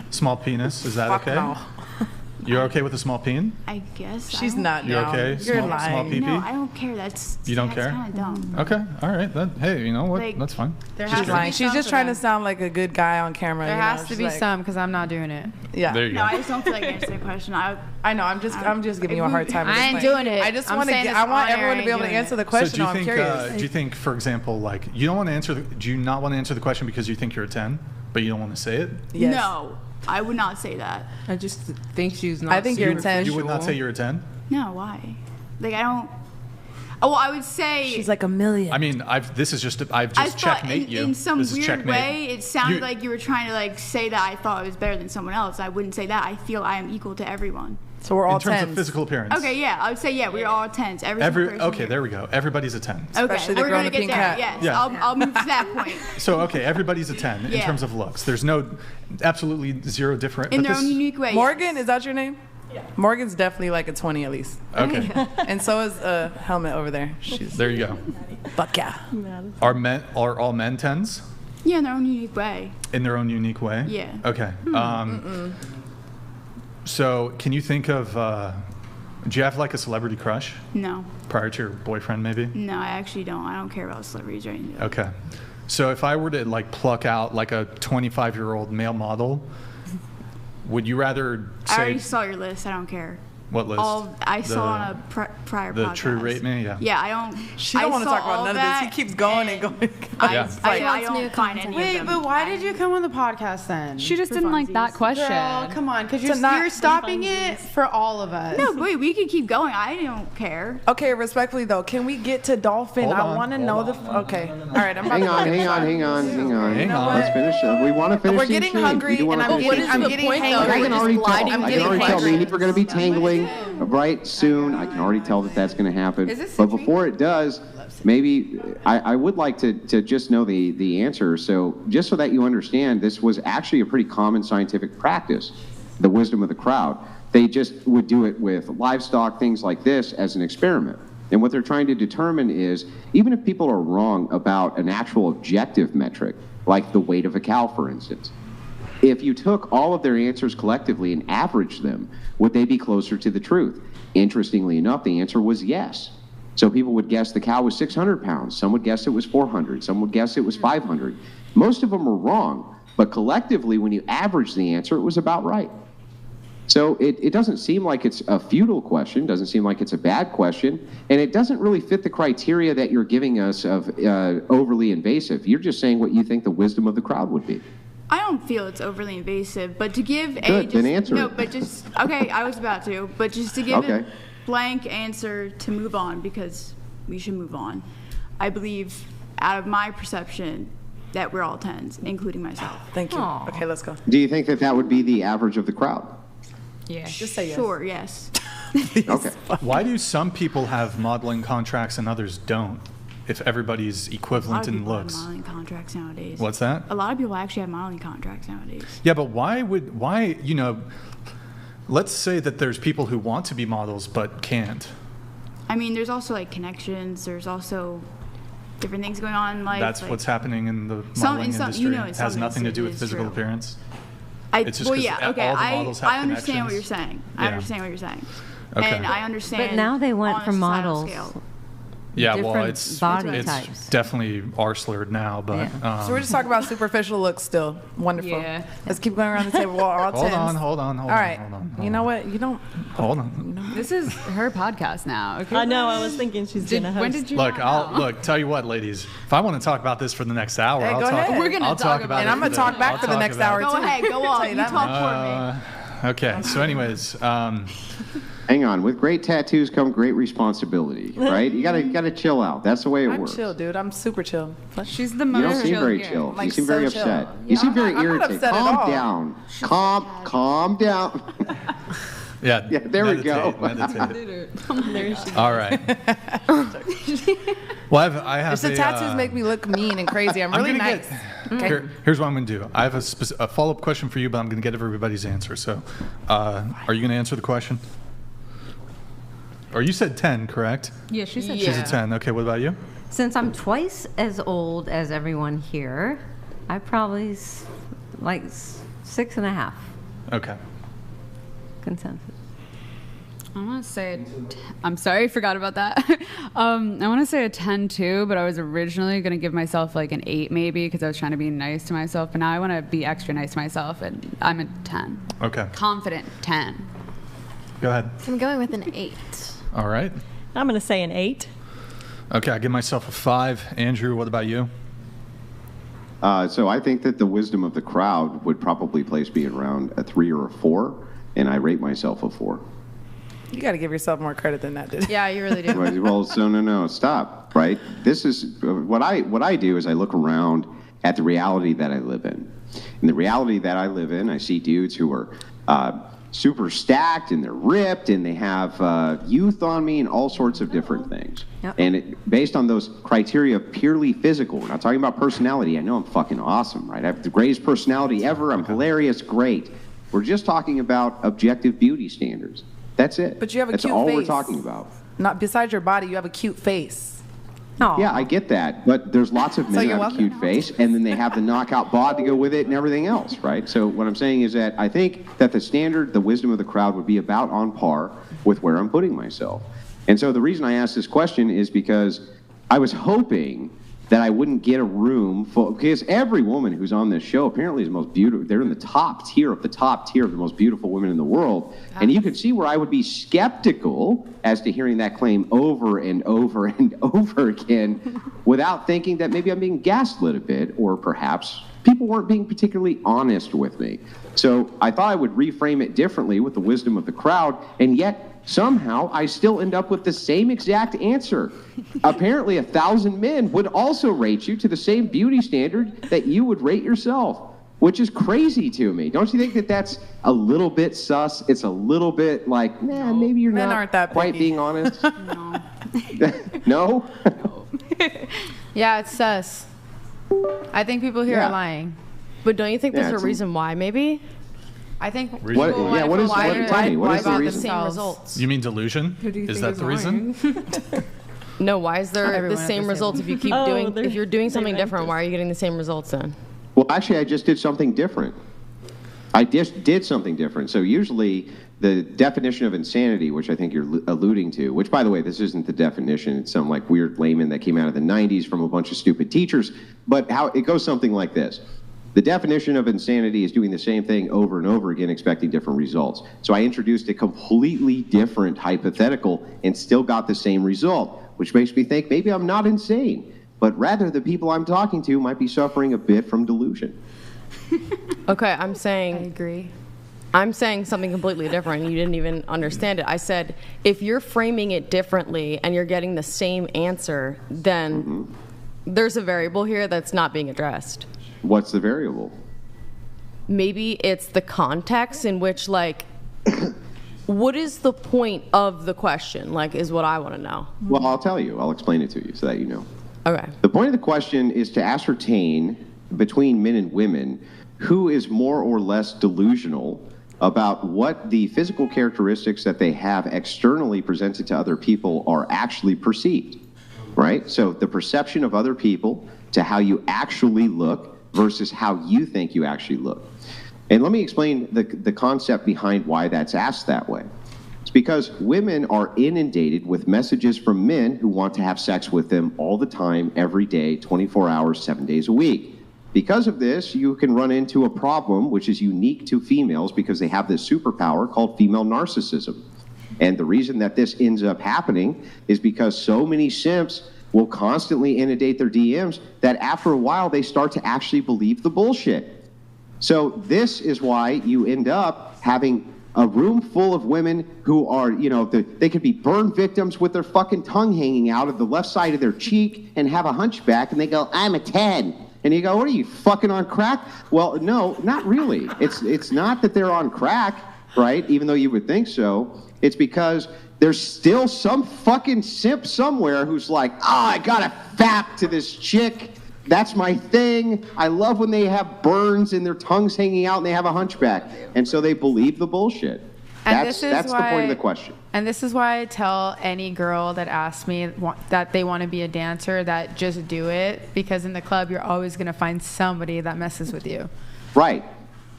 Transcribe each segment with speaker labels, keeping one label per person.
Speaker 1: Small penis, is that
Speaker 2: Fuck
Speaker 1: okay?
Speaker 2: no.
Speaker 1: You're okay with a small peen?
Speaker 3: I guess.
Speaker 2: She's not
Speaker 1: You're
Speaker 2: down.
Speaker 1: okay?
Speaker 2: You're
Speaker 1: Small
Speaker 2: lying.
Speaker 1: pee-pee?
Speaker 3: No, I don't care.
Speaker 1: You don't care?
Speaker 3: That's kind of dumb.
Speaker 1: Okay, all right. Hey, you know what?
Speaker 3: Like,
Speaker 1: That's fine.
Speaker 2: She's lying. She's just trying to sound like a good guy on camera.
Speaker 4: There
Speaker 2: you know?
Speaker 4: has to
Speaker 2: She's
Speaker 4: be
Speaker 2: like,
Speaker 4: some because I'm not doing it.
Speaker 2: Yeah.
Speaker 1: There you
Speaker 3: No,
Speaker 1: go.
Speaker 3: I just don't feel like answering the question.
Speaker 2: I know. I'm just giving you a hard time. at
Speaker 4: I
Speaker 2: this
Speaker 4: ain't
Speaker 2: point.
Speaker 4: doing it.
Speaker 2: I just
Speaker 4: I'm
Speaker 2: want to.
Speaker 4: saying
Speaker 2: get.
Speaker 4: this
Speaker 2: I want
Speaker 4: on air,
Speaker 2: everyone to
Speaker 4: I
Speaker 2: be able
Speaker 4: ain't
Speaker 2: to
Speaker 4: doing
Speaker 2: answer
Speaker 4: it.
Speaker 2: the
Speaker 1: So
Speaker 2: question.
Speaker 1: do you
Speaker 2: I'm
Speaker 1: think?
Speaker 2: curious.
Speaker 1: Do you think, for example, like you don't want to answer? Do you not want to answer the question because you think you're a 10, but you don't want to say it?
Speaker 2: Yes.
Speaker 3: No, I would not say that.
Speaker 5: I just think she's not.
Speaker 2: I think you're a 10.
Speaker 1: You would not say you're a 10?
Speaker 3: No, why? Like, I don't. Oh, well, I would say.
Speaker 2: She's like a million.
Speaker 1: I mean, I've just
Speaker 3: I thought
Speaker 1: checkmate you.
Speaker 3: in some
Speaker 1: This is
Speaker 3: weird
Speaker 1: checkmate.
Speaker 3: way, it sounded
Speaker 1: You-
Speaker 3: like you were trying to like say that I thought I was better than someone else. I wouldn't say that. I feel I am equal to everyone.
Speaker 2: So we're all
Speaker 1: in terms
Speaker 2: 10s.
Speaker 1: of physical appearance.
Speaker 3: Okay, yeah, I would say yeah, we're all 10s. Every single person
Speaker 1: Okay,
Speaker 3: here.
Speaker 1: there we go. Everybody's a 10.
Speaker 3: Okay,
Speaker 2: Especially the
Speaker 3: we're
Speaker 2: girl
Speaker 3: gonna
Speaker 2: in the
Speaker 3: get
Speaker 2: pink
Speaker 3: there.
Speaker 2: hat.
Speaker 3: Yes,
Speaker 1: Yeah.
Speaker 3: I'll move to that point.
Speaker 1: So okay, everybody's a 10 in
Speaker 3: Yeah.
Speaker 1: terms of looks. There's no absolutely zero different.
Speaker 3: In
Speaker 1: but
Speaker 3: their
Speaker 1: this-
Speaker 3: own unique way.
Speaker 2: Morgan, is that your name? Yeah. Morgan's definitely like a 20 at least.
Speaker 1: Okay,
Speaker 2: And so is Helmet over there. She's
Speaker 1: there you go.
Speaker 2: fuck yeah.
Speaker 1: Are all men 10s
Speaker 3: Yeah, in their own unique way.
Speaker 1: in their own unique way?
Speaker 3: Yeah.
Speaker 1: Okay. So can you think of? Do you have like a celebrity crush
Speaker 3: No,
Speaker 1: prior to your boyfriend, maybe?
Speaker 3: no, I actually don't. I don't care about celebrities or anything.
Speaker 1: Okay. So if I were to like pluck out like a 25-year-old male model, would you rather
Speaker 3: I
Speaker 1: say
Speaker 3: already saw your list. I don't care.
Speaker 1: what list?
Speaker 3: I saw on a prior
Speaker 1: the
Speaker 3: podcast.
Speaker 1: True Rate Me? Yeah.
Speaker 3: Yeah, I don't.
Speaker 2: She don't want to
Speaker 3: saw
Speaker 2: talk about
Speaker 3: all
Speaker 2: none of
Speaker 3: that,
Speaker 2: this. He keeps going and going.
Speaker 1: Yeah.
Speaker 3: I
Speaker 4: wants me
Speaker 3: don't
Speaker 4: to
Speaker 3: find any
Speaker 4: Wait,
Speaker 3: of them.
Speaker 4: but why did you come on the podcast then?
Speaker 5: She just didn't like that question.
Speaker 4: Girl, come on, because
Speaker 2: To not-
Speaker 4: you're stopping it for all of us.
Speaker 3: No, wait, we could keep going. I don't care.
Speaker 2: Okay, respectfully though, can we get to Dolphin?
Speaker 1: Hold
Speaker 2: I
Speaker 1: on,
Speaker 2: want to
Speaker 1: hold
Speaker 2: know
Speaker 1: on.
Speaker 2: the. Okay. All right, I'm about
Speaker 6: Hang
Speaker 2: to
Speaker 6: on,
Speaker 2: go get
Speaker 6: hang on,
Speaker 2: shot.
Speaker 6: hang on, hang on.
Speaker 1: Hang on.
Speaker 6: Let's finish. We want to finish.
Speaker 2: We're
Speaker 6: the
Speaker 2: getting
Speaker 6: exchange.
Speaker 2: hungry,
Speaker 6: We do
Speaker 2: and
Speaker 6: wanna
Speaker 2: I'm
Speaker 6: finish the
Speaker 2: getting
Speaker 6: exchange.
Speaker 2: hangry.
Speaker 6: I can already tell. I
Speaker 2: I'm
Speaker 6: can
Speaker 2: getting
Speaker 6: already tell. Me and
Speaker 2: hangry.
Speaker 6: Nate are going to be tangling right soon. I can already tell that that's going to happen.
Speaker 4: Is this
Speaker 6: But
Speaker 4: a treat?
Speaker 6: before it does, maybe I would like to just know the answer. So just so that you understand, this was actually a pretty common scientific practice, the wisdom of the crowd. They just would do it with livestock, things like this, as an experiment. And what they're trying to determine is, even if people are wrong about an actual objective metric, like the weight of a cow, for instance, if you took all of their answers collectively and averaged them, would they be closer to the truth? Interestingly enough, the answer was yes. So people would guess the cow was 600 pounds. Some would guess it was 400. Some would guess it was 500. Most of them were wrong, but collectively, when you average the answer, it was about right. So it doesn't seem like it's a futile question, doesn't seem like it's a bad question, and it doesn't really fit the criteria that you're giving us of overly invasive. You're just saying what you think the wisdom of the crowd would be.
Speaker 3: I don't feel it's overly invasive, but to give
Speaker 6: Good, then answer
Speaker 3: no,
Speaker 6: it.
Speaker 3: but just okay. I was about to, but just to give
Speaker 6: Okay.
Speaker 3: a blank answer to move on because we should move on. I believe, out of my perception, that we're all 10s, including myself.
Speaker 2: Thank you.
Speaker 4: Aw.
Speaker 2: Okay, let's go.
Speaker 6: Do you think that would be the average of the crowd?
Speaker 5: Yeah.
Speaker 2: Just say yes.
Speaker 3: Sure, yes.
Speaker 6: Okay.
Speaker 1: Why do some people have modeling contracts and others don't? If everybody's
Speaker 3: A lot
Speaker 1: equivalent
Speaker 3: of
Speaker 1: in
Speaker 3: people
Speaker 1: looks.
Speaker 3: have modeling contracts nowadays.
Speaker 1: What's that?
Speaker 3: A lot of people actually have modeling contracts nowadays.
Speaker 1: Yeah, but why, you know, let's say that there's people who want to be models but can't.
Speaker 3: I mean, there's also like connections. There's also different things going on in life.
Speaker 1: That's
Speaker 3: like,
Speaker 1: what's happening in the
Speaker 3: Some-
Speaker 1: modeling
Speaker 3: in some-
Speaker 1: industry.
Speaker 3: you know, in
Speaker 1: It
Speaker 3: some
Speaker 1: has nothing to do with
Speaker 3: instances,
Speaker 1: physical
Speaker 3: true.
Speaker 1: appearance.
Speaker 3: It's
Speaker 1: just
Speaker 3: well,
Speaker 1: 'cause
Speaker 3: yeah, okay.
Speaker 1: all the models have
Speaker 3: I understand what you're
Speaker 1: connections.
Speaker 3: saying.
Speaker 1: Yeah.
Speaker 3: I understand what you're saying.
Speaker 1: Okay.
Speaker 3: And I understand.
Speaker 7: But now they went
Speaker 3: on a
Speaker 7: from
Speaker 3: societal
Speaker 7: models.
Speaker 3: scale.
Speaker 1: Yeah, well,
Speaker 7: different
Speaker 1: it's
Speaker 7: body types.
Speaker 1: definitely R-slurred now, but
Speaker 7: Yeah.
Speaker 2: So we're just talking about superficial looks still. Wonderful.
Speaker 5: Yeah.
Speaker 2: Let's keep going around the table. We're all 10s.
Speaker 1: hold on.
Speaker 2: All right. You know what? You don't.
Speaker 1: Hold on.
Speaker 5: This is her podcast now. Okay.
Speaker 8: I know. I was thinking she's gonna host.
Speaker 5: When did you?
Speaker 1: Look,
Speaker 5: not know?
Speaker 1: tell you what, ladies. If I want to talk about this for the next hour,
Speaker 2: Hey,
Speaker 1: I'll
Speaker 2: go
Speaker 1: talk.
Speaker 2: ahead.
Speaker 5: We're gonna
Speaker 1: I'll
Speaker 5: talk
Speaker 1: talk
Speaker 5: about
Speaker 1: about
Speaker 5: it.
Speaker 2: And I'm gonna talk back for the next hour
Speaker 3: Go
Speaker 2: too.
Speaker 3: ahead, go
Speaker 2: Tell
Speaker 3: on.
Speaker 2: you
Speaker 3: You
Speaker 2: that
Speaker 3: talk
Speaker 2: much.
Speaker 3: for me.
Speaker 1: Okay. So, anyways,
Speaker 6: Hang on. With great tattoos come great responsibility, right? You gotta chill out. That's the way it
Speaker 2: I'm
Speaker 6: works.
Speaker 2: chill, dude. I'm super chill.
Speaker 5: She's the
Speaker 6: You
Speaker 5: most
Speaker 6: don't seem
Speaker 5: chill
Speaker 6: very
Speaker 5: here.
Speaker 6: chill.
Speaker 2: Like,
Speaker 6: You seem
Speaker 2: so
Speaker 6: very
Speaker 2: chill.
Speaker 6: upset.
Speaker 2: Yeah,
Speaker 6: You seem
Speaker 2: I'm
Speaker 6: very
Speaker 2: not
Speaker 6: irritated.
Speaker 2: upset at all.
Speaker 6: Calm down. Calm down.
Speaker 1: yeah.
Speaker 6: Yeah, there we go.
Speaker 1: Meditate.
Speaker 8: There she
Speaker 1: All right. Well, I have
Speaker 2: Just the tattoos make me look mean and crazy. I'm really nice. Okay.
Speaker 1: Here's what I'm going to do. I have a follow-up question for you, but I'm going to get everybody's answer. So, are you going to answer the question? Or you said 10, correct?
Speaker 5: Yeah, she said
Speaker 1: She's a 10. Okay, what about you?
Speaker 7: Since I'm twice as old as everyone here, I probably like 6.5.
Speaker 1: Okay.
Speaker 7: Consensus.
Speaker 5: I want to say, I'm sorry, I forgot about that. I want to say a 10 too, but I was originally going to give myself like an 8 maybe because I was trying to be nice to myself, but now I want to be extra nice to myself, and I'm a 10.
Speaker 1: Okay.
Speaker 5: Confident 10.
Speaker 1: Go ahead.
Speaker 9: I'm going with an 8.
Speaker 1: All right.
Speaker 8: I'm going to say an 8.
Speaker 1: Okay, I give myself a 5. Andrew, what about you?
Speaker 6: So I think that the wisdom of the crowd would probably place me around a 3 or a 4, and I rate myself a 4.
Speaker 2: You got to give yourself more credit than that, dude.
Speaker 4: Yeah, you really do.
Speaker 6: Well, so no, stop, right? This is what I do is I look around at the reality that I live in. In the reality that I live in, I see dudes who are super stacked and they're ripped and they have youth on me and all sorts of different things.
Speaker 7: Yep.
Speaker 6: And based on those criteria, purely physical. We're not talking about personality. I know I'm fucking awesome, right? I have the greatest personality ever. I'm hilarious, great. We're just talking about objective beauty standards. That's it.
Speaker 2: But you have a
Speaker 6: That's
Speaker 2: cute
Speaker 6: all we're
Speaker 2: face.
Speaker 6: talking about.
Speaker 2: Not besides your body, you have a cute face.
Speaker 6: Yeah, I get that, but there's lots of men
Speaker 2: you're
Speaker 6: who have a
Speaker 2: welcome.
Speaker 6: cute face, and then they have the knockout bod to go with it and everything else, right? So what I'm saying is that I think that the standard, the wisdom of the crowd would be about on par with where I'm putting myself. And so the reason I asked this question is because I was hoping that I wouldn't get a room full, because every woman who's on this show apparently is the most beautiful. They're in the top tier of the most beautiful women in the world. And you can see where I would be skeptical as to hearing that claim over and over and over again without thinking that maybe I'm being gaslit a bit, or perhaps people weren't being particularly honest with me. So I thought I would reframe it differently with the wisdom of the crowd, and yet somehow I still end up with the same exact answer. Apparently 1,000 men would also rate you to the same beauty standard that you would rate yourself, which is crazy to me. Don't you think that that's a little bit sus? It's a little bit like, man, maybe you're
Speaker 2: Men
Speaker 6: not
Speaker 2: aren't that
Speaker 6: quite
Speaker 2: picky.
Speaker 6: being honest. No?
Speaker 4: Yeah, it's sus. I think people here
Speaker 6: Yeah.
Speaker 4: are lying.
Speaker 10: But don't you think
Speaker 6: Yeah,
Speaker 10: there's a
Speaker 6: it's a-
Speaker 10: reason why, maybe?
Speaker 4: I think
Speaker 1: What-
Speaker 4: people
Speaker 1: yeah,
Speaker 6: what is-
Speaker 4: why
Speaker 6: what-
Speaker 4: are-
Speaker 6: tell me, what
Speaker 4: why
Speaker 6: is the
Speaker 4: about
Speaker 6: reason?
Speaker 10: Same
Speaker 4: themselves?
Speaker 10: results.
Speaker 1: You mean delusion? Is that the reason?
Speaker 10: No, why is there
Speaker 4: Everyone
Speaker 10: the
Speaker 4: at
Speaker 10: same
Speaker 4: this
Speaker 10: results
Speaker 4: table.
Speaker 10: if you keep
Speaker 8: Oh,
Speaker 10: doing,
Speaker 8: they're-
Speaker 10: if you're doing
Speaker 8: they
Speaker 10: something
Speaker 8: ranked
Speaker 10: different,
Speaker 8: us.
Speaker 10: why are you getting the same results then?
Speaker 6: Well, actually, I just did something different. I just did something different. So usually the definition of insanity, which I think you're alluding to, which, by the way, this isn't the definition. It's some like weird layman that came out of the 90s from a bunch of stupid teachers. But how it goes something like this. The definition of insanity is doing the same thing over and over again, expecting different results. So I introduced a completely different hypothetical and still got the same result, which makes me think maybe I'm not insane, but rather the people I'm talking to might be suffering a bit from delusion.
Speaker 10: Okay,
Speaker 4: I agree.
Speaker 10: I'm saying something completely different. You didn't even understand it. I said, if you're framing it differently and you're getting the same answer, then there's a variable here that's not being addressed.
Speaker 6: What's the variable?
Speaker 10: Maybe it's the context in which, like, what is the point of the question, like, is what I want to know.
Speaker 6: Well, I'll tell you. I'll explain it to you so that you know.
Speaker 10: Okay.
Speaker 6: The point of the question is to ascertain between men and women who is more or less delusional about what the physical characteristics that they have externally presented to other people are actually perceived, right? So the perception of other people to how you actually look versus how you think you actually look. And let me explain the concept behind why that's asked that way. It's because women are inundated with messages from men who want to have sex with them all the time, every day, 24 hours, 7 days a week. Because of this, you can run into a problem which is unique to females because they have this superpower called female narcissism. And the reason that this ends up happening is because so many simps will constantly inundate their DMs that after a while they start to actually believe the bullshit. So this is why you end up having a room full of women who are, you know, they could be burn victims with their fucking tongue hanging out of the left side of their cheek and have a hunchback and they go, I'm a 10. And you go, what are you, fucking on crack? Well, no, not really. It's not that they're on crack, right? Even though you would think so. It's because there's still some fucking simp somewhere who's like, I gotta fap to this chick. That's my thing. I love when they have burns and their tongues hanging out and they have a hunchback. And so they believe the bullshit.
Speaker 4: And
Speaker 6: That's the point of the question.
Speaker 4: And this is why I tell any girl that asks me that they want to be a dancer that just do it, because in the club you're always going to find somebody that messes with you.
Speaker 6: Right.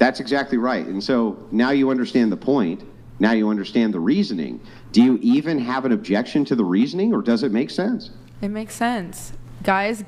Speaker 6: That's exactly right. And so now you understand the point. Now you understand the reasoning. Do you even have an objection to the reasoning, or does it make sense?
Speaker 4: It makes sense. Guys,